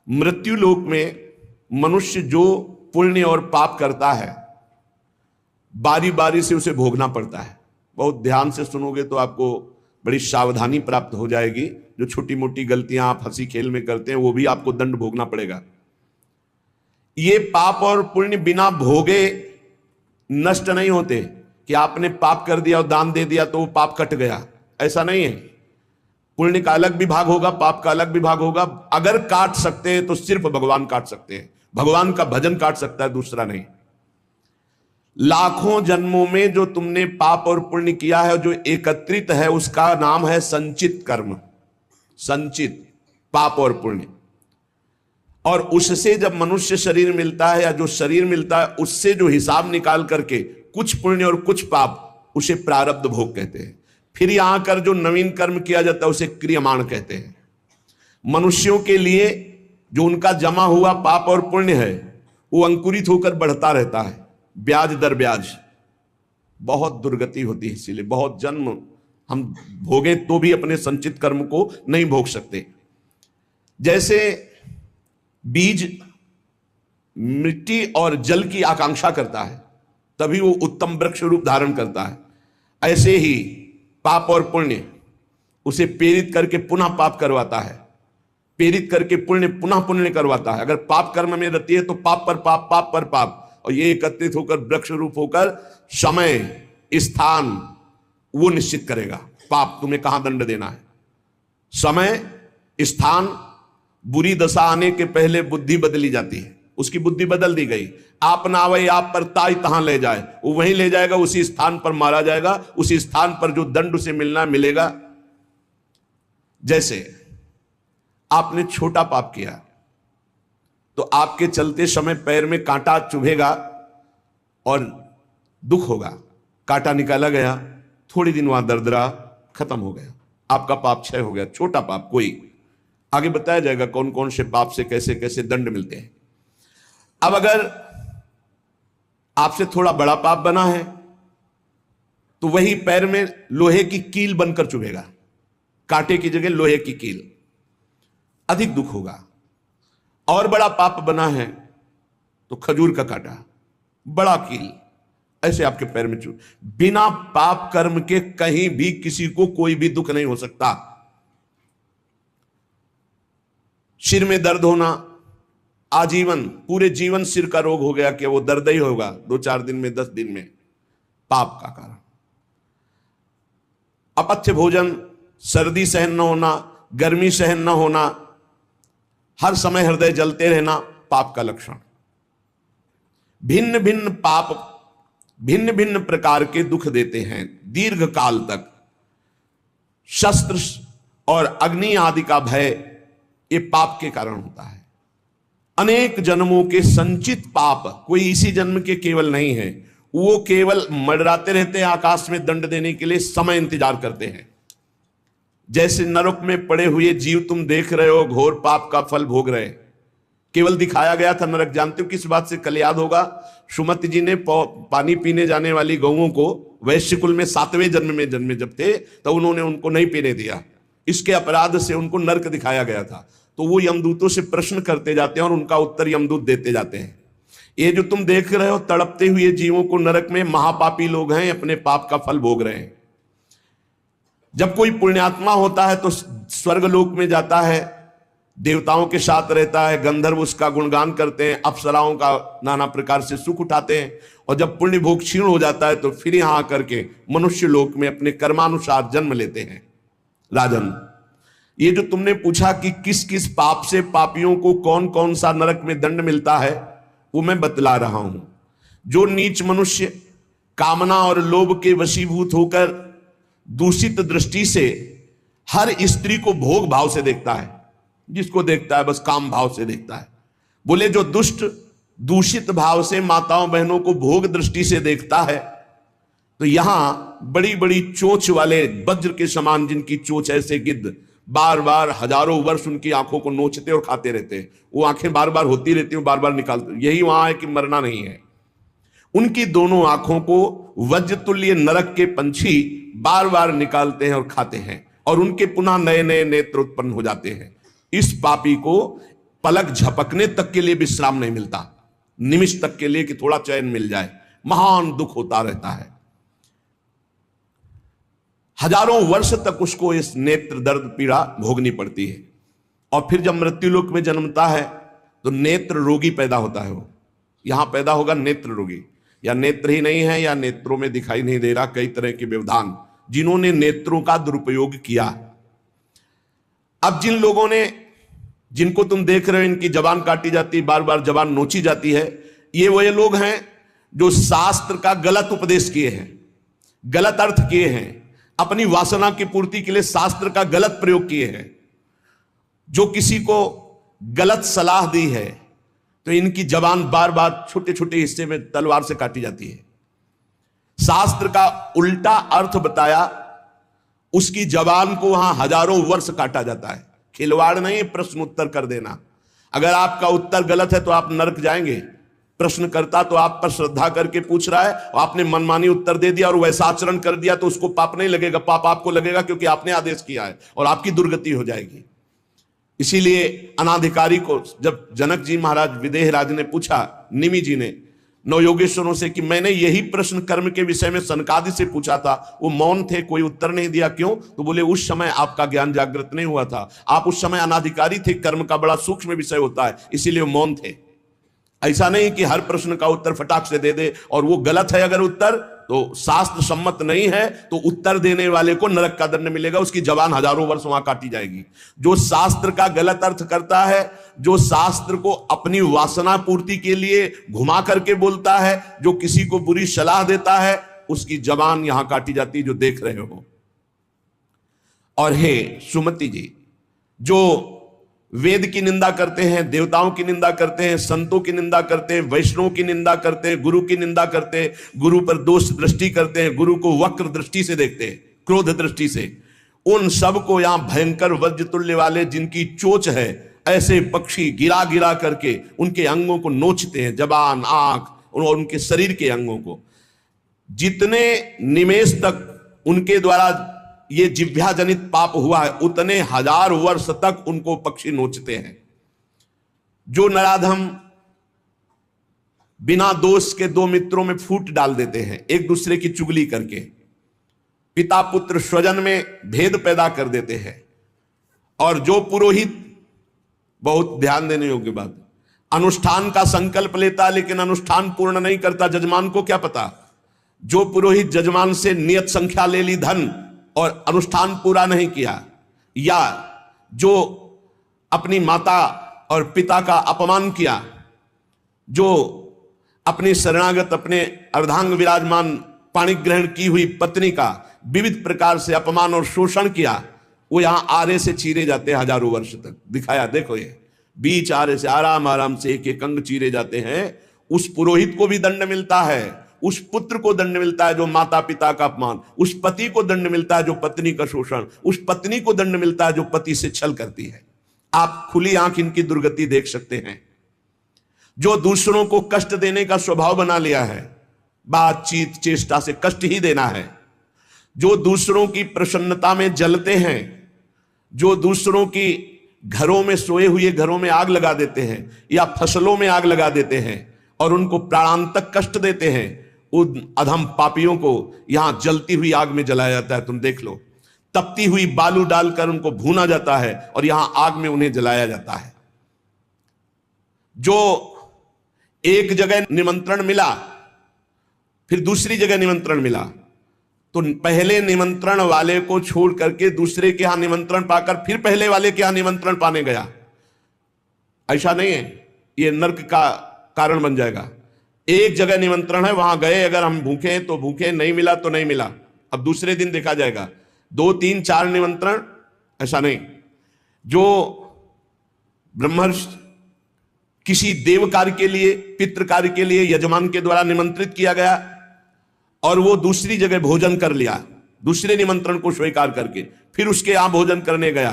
मृत्यु लोक में मनुष्य जो पुण्य और पाप करता है बारी बारी से उसे भोगना पड़ता है। बहुत ध्यान से सुनोगे तो आपको बड़ी सावधानी प्राप्त हो जाएगी। जो छोटी मोटी गलतियां आप हंसी खेल में करते हैं वो भी आपको दंड भोगना पड़ेगा। ये पाप और पुण्य बिना भोगे नष्ट नहीं होते कि आपने पाप कर दिया और दान दे दिया तो वो पाप कट गया, ऐसा नहीं है। पुण्य का अलग विभाग होगा, पाप का अलग विभाग होगा। अगर काट सकते हैं तो सिर्फ भगवान काट सकते हैं, भगवान का भजन काट सकता है, दूसरा नहीं। लाखों जन्मों में जो तुमने पाप और पुण्य किया है, जो एकत्रित है, उसका नाम है संचित कर्म। संचित पाप और पुण्य। और उससे जब मनुष्य शरीर मिलता है या जो शरीर मिलता है उससे जो हिसाब निकाल करके कुछ पुण्य और कुछ पाप, उसे प्रारब्ध भोग कहते हैं। फिर यहां कर जो नवीन कर्म किया जाता है उसे क्रियमाण कहते हैं। मनुष्यों के लिए जो उनका जमा हुआ पाप और पुण्य है वो अंकुरित होकर बढ़ता रहता है, ब्याज दर ब्याज। बहुत दुर्गति होती है, इसीलिए बहुत जन्म हम भोगे तो भी अपने संचित कर्म को नहीं भोग सकते। जैसे बीज मिट्टी और जल की आकांक्षा करता है तभी वो उत्तम वृक्ष रूप धारण करता है, ऐसे ही पाप और पुण्य उसे प्रेरित करके पुनः पाप करवाता है, प्रेरित करके पुण्य पुनः पुण्य करवाता है। अगर पाप कर्म में रहती है तो पाप पर पाप, पाप पर पाप, और ये एकत्रित होकर वृक्ष रूप होकर समय स्थान वो निश्चित करेगा। पाप तुम्हें कहां दंड देना है, समय स्थान। बुरी दशा आने के पहले बुद्धि बदली जाती है, उसकी बुद्धि बदल दी गई। आप ना आवे आप पर ताई तहां ले जाए, वो वहीं ले जाएगा, उसी स्थान पर मारा जाएगा, उसी स्थान पर जो दंड उसे मिलना मिलेगा। जैसे आपने छोटा पाप किया तो आपके चलते समय पैर में कांटा चुभेगा और दुख होगा। कांटा निकाला गया, थोड़ी दिन वहां दर्द रहा, खत्म हो गया, आपका पाप क्षय हो गया। छोटा पाप कोई, आगे बताया जाएगा कौन कौन से पाप से कैसे कैसे दंड मिलते हैं। अब अगर आपसे थोड़ा बड़ा पाप बना है तो वही पैर में लोहे की कील बनकर चुभेगा, कांटे की जगह लोहे की कील, अधिक दुख होगा। और बड़ा पाप बना है तो खजूर का कांटा, बड़ा कील, ऐसे आपके पैर में चुभ। बिना पाप कर्म के कहीं भी किसी को कोई भी दुख नहीं हो सकता। सिर में दर्द होना, आजीवन पूरे जीवन सिर का रोग हो गया कि वो दर्द ही होगा 2-4 दिन में, 10 दिन में, पाप का कारण। अपथ्य भोजन, सर्दी सहन न होना, गर्मी सहन न होना, हर समय हृदय जलते रहना, पाप का लक्षण। भिन्न भिन्न पाप भिन्न भिन्न प्रकार के दुख देते हैं दीर्घ काल तक। शस्त्र और अग्नि आदि का भय ये पाप के कारण होता है। अनेक जन्मों के संचित पाप, कोई इसी जन्म के केवल नहीं है, वो केवल मंडराते रहते हैं आकाश में दंड देने के लिए, समय इंतजार करते हैं। जैसे नरक में पड़े हुए जीव तुम देख रहे हो, घोर पाप का फल भोग रहे, केवल दिखाया गया था नरक। जानते हो किस बात से? कल याद होगा, सुमति जी ने पानी पीने जाने वाली गौओं को वैश्य कुल में 7वें जन्म में जन्मे जब थे तो उन्होंने उनको नहीं पीने दिया, इसके अपराध से उनको नरक दिखाया गया था। तो वो यमदूतों से प्रश्न करते जाते हैं और उनका उत्तर यमदूत देते जाते हैं। ये जो तुम देख रहे हो तड़पते हुए जीवों को नरक में, महापापी लोग हैं, अपने पाप का फल भोग रहे हैं। जब कोई पुण्यात्मा होता है तो स्वर्गलोक में जाता है, देवताओं के साथ रहता है, गंधर्व उसका गुणगान करते हैं, अप्सराओं का नाना प्रकार से सुख उठाते हैं। और जब पुण्य भोग क्षीण हो जाता है तो फिर यहां आकर के मनुष्य लोक में अपने कर्मानुसार जन्म लेते हैं। राजन, ये जो तुमने पूछा कि किस किस पाप से पापियों को कौन कौन सा नरक में दंड मिलता है, वो मैं बतला रहा हूं। जो नीच मनुष्य कामना और लोभ के वशीभूत होकर दूषित दृष्टि से हर स्त्री को भोग भाव से देखता है, जिसको देखता है बस काम भाव से देखता है। बोले जो दुष्ट दूषित भाव से माताओं बहनों को भोग दृष्टि से देखता है, तो यहां बड़ी बड़ी चोंच वाले वज्र के समान जिनकी चोंच ऐसे गिद्ध बार बार हजारों वर्ष उनकी आंखों को नोचते और खाते रहते हैं, वो आंखें बार बार होती रहती हैं, बार बार निकालते, यही वहां है कि मरना नहीं है। उनकी दोनों आंखों को वज्रतुल्य नरक के पंछी बार बार निकालते हैं और खाते हैं, और उनके पुनः नए नए नेत्र उत्पन्न हो जाते हैं। इस पापी को पलक झपकने तक के लिए विश्राम नहीं मिलता, निमिष तक के लिए कि थोड़ा चैन मिल जाए, महान दुख होता रहता है। हजारों वर्ष तक उसको इस नेत्र दर्द पीड़ा भोगनी पड़ती है। और फिर जब मृत्युलोक में जन्मता है तो नेत्र रोगी पैदा होता है। वो यहां पैदा होगा नेत्र रोगी, या नेत्र ही नहीं है या नेत्रों में दिखाई नहीं दे रहा, कई तरह के व्यवधान, जिन्होंने नेत्रों का दुरुपयोग किया। अब जिन लोगों ने, जिनको तुम देख रहे हो इनकी जबान काटी जाती, बार बार जबान नोची जाती है, ये वही लोग हैं जो शास्त्र का गलत उपदेश किए हैं, गलत अर्थ किए हैं, अपनी वासना की पूर्ति के लिए शास्त्र का गलत प्रयोग किए हैं, जो किसी को गलत सलाह दी है तो इनकी जबान बार बार छोटे छोटे हिस्से में तलवार से काटी जाती है। शास्त्र का उल्टा अर्थ बताया, उसकी जबान को वहां हजारों वर्ष काटा जाता है। खिलवाड़ नहीं, प्रश्न उत्तर कर देना। अगर आपका उत्तर गलत है तो आप नरक जाएंगे। प्रश्न करता तो आप पर श्रद्धा करके पूछ रहा है और आपने मनमानी उत्तर दे दिया और वैसा आचरण कर दिया तो उसको पाप नहीं लगेगा, पाप आपको लगेगा क्योंकि आपने आदेश किया है और आपकी दुर्गति हो जाएगी। इसीलिए अनाधिकारी को जब जनक जी महाराज विदेह राज ने पूछा, निमि जी ने नवयोगेश्वरों से कि मैंने यही प्रश्न कर्म के विषय में सनकादि से पूछा था, वो मौन थे, कोई उत्तर नहीं दिया, क्यों? तो बोले उस समय आपका ज्ञान जागृत नहीं हुआ था, आप उस समय अनाधिकारी थे, कर्म का बड़ा सूक्ष्म विषय होता है, इसीलिए मौन थे। ऐसा नहीं कि हर प्रश्न का उत्तर फटाक से दे दे, और वो गलत है अगर उत्तर तो शास्त्र सम्मत नहीं है तो उत्तर देने वाले को नरक का दंड मिलेगा, उसकी जबान हजारों वर्ष वहां काटी जाएगी। जो शास्त्र का गलत अर्थ करता है, जो शास्त्र को अपनी वासना पूर्ति के लिए घुमा करके बोलता है, जो किसी को बुरी सलाह देता है, उसकी जबान यहां काटी जाती, जो देख रहे हो। और हे सुमति जी, जो वेद की निंदा करते हैं, देवताओं की निंदा करते हैं, संतों की निंदा करते हैं, वैष्णव की निंदा करते हैं, गुरु की निंदा करते हैं, गुरु पर दोष दृष्टि करते हैं, गुरु को वक्र दृष्टि से देखते हैं, क्रोध दृष्टि से, उन सब को यहां भयंकर वज्रतुल्य वाले जिनकी चोंच है, ऐसे पक्षी गिरा गिरा करके उनके अंगों को नोचते हैं, जबान, आंख और उनके शरीर के अंगों को। जितने निमेष तक उनके द्वारा ये जिह्वा जनित पाप हुआ है, उतने हजार वर्ष तक उनको पक्षी नोचते हैं। जो नराधम बिना दोष के दो मित्रों में फूट डाल देते हैं, एक दूसरे की चुगली करके, पिता पुत्र स्वजन में भेद पैदा कर देते हैं। और जो पुरोहित, बहुत ध्यान देने योग्य बात, अनुष्ठान का संकल्प लेता लेकिन अनुष्ठान पूर्ण नहीं करता, जजमान को क्या पता? जो पुरोहित जजमान से नियत संख्या ले ली धन और अनुष्ठान पूरा नहीं किया, या जो अपनी माता और पिता का अपमान किया, जो अपनी शरणागत, अपने अर्धांग विराजमान पाणिग्रहण की हुई पत्नी का विविध प्रकार से अपमान और शोषण किया, वो यहां आरे से चीरे जाते हैं हजारों वर्ष तक। दिखाया, देखो ये बीच आरे से आराम आराम से एक एक अंग चीरे जाते हैं। उस पुरोहित को भी दंड मिलता है, उस पुत्र को दंड मिलता है जो माता पिता का अपमान, उस पति को दंड मिलता है जो पत्नी का शोषण, उस पत्नी को दंड मिलता है जो पति से छल करती है। आप खुली आंख इनकी दुर्गति देख सकते हैं। जो दूसरों को कष्ट देने का स्वभाव बना लिया है, बातचीत चेष्टा से कष्ट ही देना है, जो दूसरों की प्रसन्नता में जलते हैं, जो दूसरों की घरों में, सोए हुए घरों में आग लगा देते हैं या फसलों में आग लगा देते हैं और उनको प्राणांतक कष्ट देते हैं, उन अधम पापियों को यहां जलती हुई आग में जलाया जाता है। तुम देख लो, तपती हुई बालू डालकर उनको भूना जाता है और यहां आग में उन्हें जलाया जाता है। जो एक जगह निमंत्रण मिला, फिर दूसरी जगह निमंत्रण मिला, तो पहले निमंत्रण वाले को छोड़ करके दूसरे के यहां निमंत्रण पाकर फिर पहले वाले के यहां निमंत्रण पाने गया। ऐसा नहीं है, यह नर्क का कारण बन जाएगा। एक जगह निमंत्रण है, वहां गए, अगर हम भूखे हैं तो भूखे, नहीं मिला तो नहीं मिला, अब दूसरे दिन देखा जाएगा। 2 3 4 निमंत्रण, ऐसा नहीं। जो ब्रह्मर्षि किसी देव कार्य के लिए, पितृ कार्य के लिए यजमान के द्वारा निमंत्रित किया गया और वो दूसरी जगह भोजन कर लिया, दूसरे निमंत्रण को स्वीकार करके फिर उसके यहां भोजन करने गया,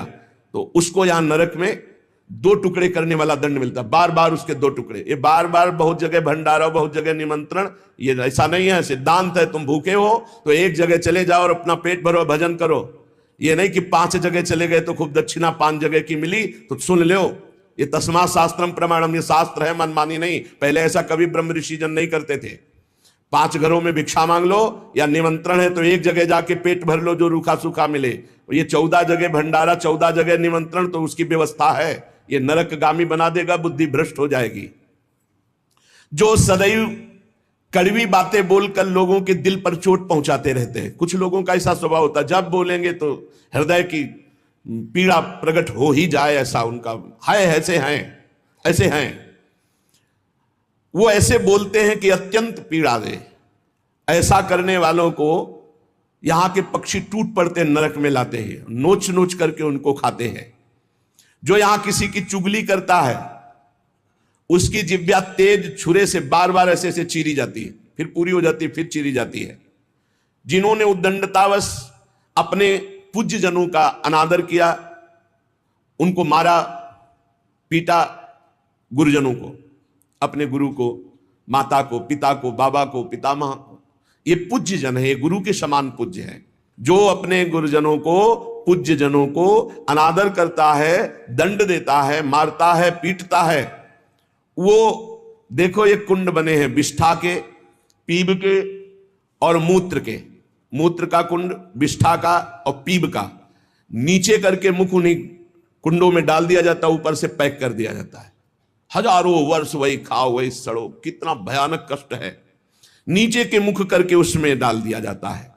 तो उसको यहां नरक में 2 टुकड़े करने वाला दंड मिलता, बार बार उसके 2 टुकड़े। ये बार बार बहुत जगह भंडारा, बहुत जगह निमंत्रण, ये ऐसा नहीं है। सिद्धांत है, तुम भूखे हो तो एक जगह चले जाओ और अपना पेट भरो, भजन करो। ये नहीं कि 5 जगह चले गए तो खूब दक्षिणा 5 जगह की मिली तो सुन लो। ये तस्मा शास्त्रम प्रमाणम, ये शास्त्र है, मनमानी नहीं। पहले ऐसा कभी ब्रह्म ऋषि जन नहीं करते थे। 5 घरों में भिक्षा मांग लो या निमंत्रण है तो एक जगह जाके पेट भर लो जो रूखा सूखा मिले। ये 14 जगह भंडारा, 14 जगह निमंत्रण, तो उसकी व्यवस्था है। ये नरकगामी बना देगा, बुद्धि भ्रष्ट हो जाएगी। जो सदैव कड़वी बातें बोलकर लोगों के दिल पर चोट पहुंचाते रहते हैं। कुछ लोगों का ऐसा स्वभाव होता है, जब बोलेंगे तो हृदय की पीड़ा प्रकट हो ही जाए, ऐसा उनका है। ऐसे हैं वो, ऐसे बोलते हैं कि अत्यंत पीड़ा दे। ऐसा करने वालों को यहां के पक्षी टूट पड़ते नरक में लाते हैं, नोच नोच करके उनको खाते हैं। जो यहां किसी की चुगली करता है उसकी जिह्वा तेज छुरे से बार बार ऐसे ऐसे चीरी जाती है, फिर पूरी हो जाती है, फिर चीरी जाती है। जिन्होंने उद्दंडतावश अपने पूज्य जनों का अनादर किया, उनको मारा पीटा, गुरुजनों को, अपने गुरु को, माता को, पिता को, बाबा को, पितामह को, ये पूज्य जन है, ये गुरु के समान पूज्य है। जो अपने गुरुजनों को, पूज्य जनों को अनादर करता है, दंड देता है, मारता है, पीटता है, वो देखो ये कुंड बने हैं विष्ठा के, पीब के और मूत्र के। मूत्र का कुंड, विष्ठा का और पीब का। नीचे करके मुख उन्हीं कुंडों में डाल दिया जाता है, ऊपर से पैक कर दिया जाता है। हजारों वर्ष वही खाओ वही सड़ो, कितना भयानक कष्ट है। नीचे के मुख करके उसमें डाल दिया जाता है।